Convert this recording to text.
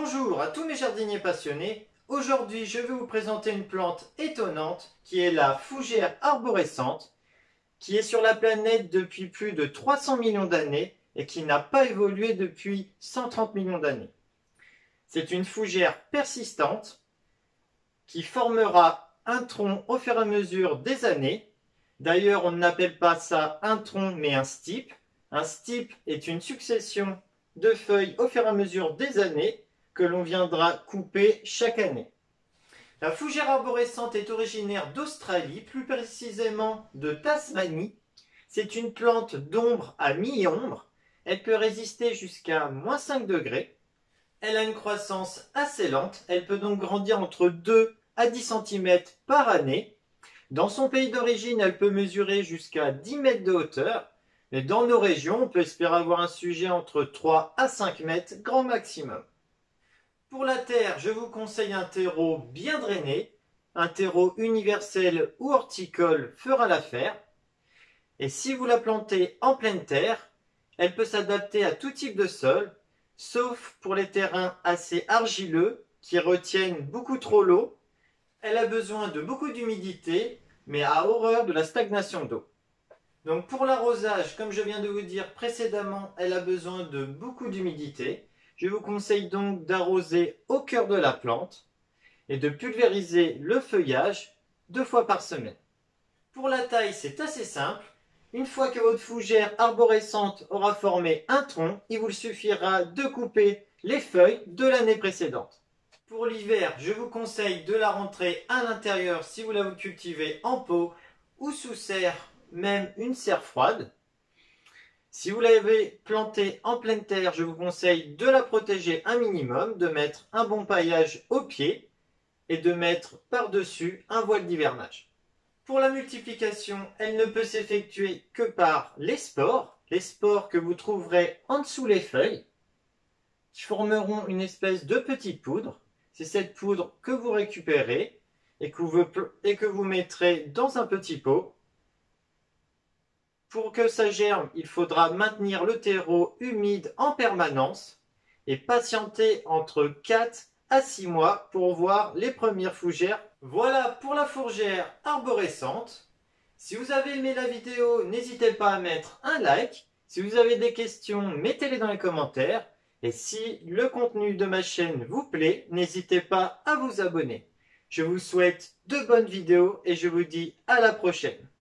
Bonjour à tous mes jardiniers passionnés. Aujourd'hui, je vais vous présenter une plante étonnante qui est la fougère arborescente, qui est sur la planète depuis plus de 300 millions d'années et qui n'a pas évolué depuis 130 millions d'années. C'est une fougère persistante qui formera un tronc au fur et à mesure des années. D'ailleurs, on n'appelle pas ça un tronc mais un stipe. Un stipe est une succession de feuilles au fur et à mesure des années que l'on viendra couper chaque année. La fougère arborescente est originaire d'Australie, plus précisément de Tasmanie. C'est une plante d'ombre à mi-ombre. Elle peut résister jusqu'à -5 degrés. Elle a une croissance assez lente. Elle peut donc grandir entre 2 à 10 cm par année. Dans son pays d'origine, elle peut mesurer jusqu'à 10 mètres de hauteur. Mais dans nos régions, on peut espérer avoir un sujet entre 3 à 5 mètres, grand maximum. Pour la terre, je vous conseille un terreau bien drainé. Un terreau universel ou horticole fera l'affaire. Et si vous la plantez en pleine terre, elle peut s'adapter à tout type de sol, sauf pour les terrains assez argileux qui retiennent beaucoup trop l'eau. Elle a besoin de beaucoup d'humidité, mais a horreur de la stagnation d'eau. Donc pour l'arrosage, comme je viens de vous dire précédemment, elle a besoin de beaucoup d'humidité. Je vous conseille donc d'arroser au cœur de la plante et de pulvériser le feuillage 2 fois par semaine. Pour la taille, c'est assez simple. Une fois que votre fougère arborescente aura formé un tronc, il vous suffira de couper les feuilles de l'année précédente. Pour l'hiver, je vous conseille de la rentrer à l'intérieur si vous la cultivez en pot ou sous serre, même une serre froide. Si vous l'avez plantée en pleine terre, je vous conseille de la protéger un minimum, de mettre un bon paillage au pied et de mettre par-dessus un voile d'hivernage. Pour la multiplication, elle ne peut s'effectuer que par les spores que vous trouverez en dessous les feuilles, qui formeront une espèce de petite poudre. C'est cette poudre que vous récupérez et que vous mettrez dans un petit pot. Pour que ça germe, il faudra maintenir le terreau humide en permanence et patienter entre 4 à 6 mois pour voir les premières fougères. Voilà pour la fougère arborescente. Si vous avez aimé la vidéo, n'hésitez pas à mettre un like. Si vous avez des questions, mettez-les dans les commentaires. Et si le contenu de ma chaîne vous plaît, n'hésitez pas à vous abonner. Je vous souhaite de bonnes vidéos et je vous dis à la prochaine.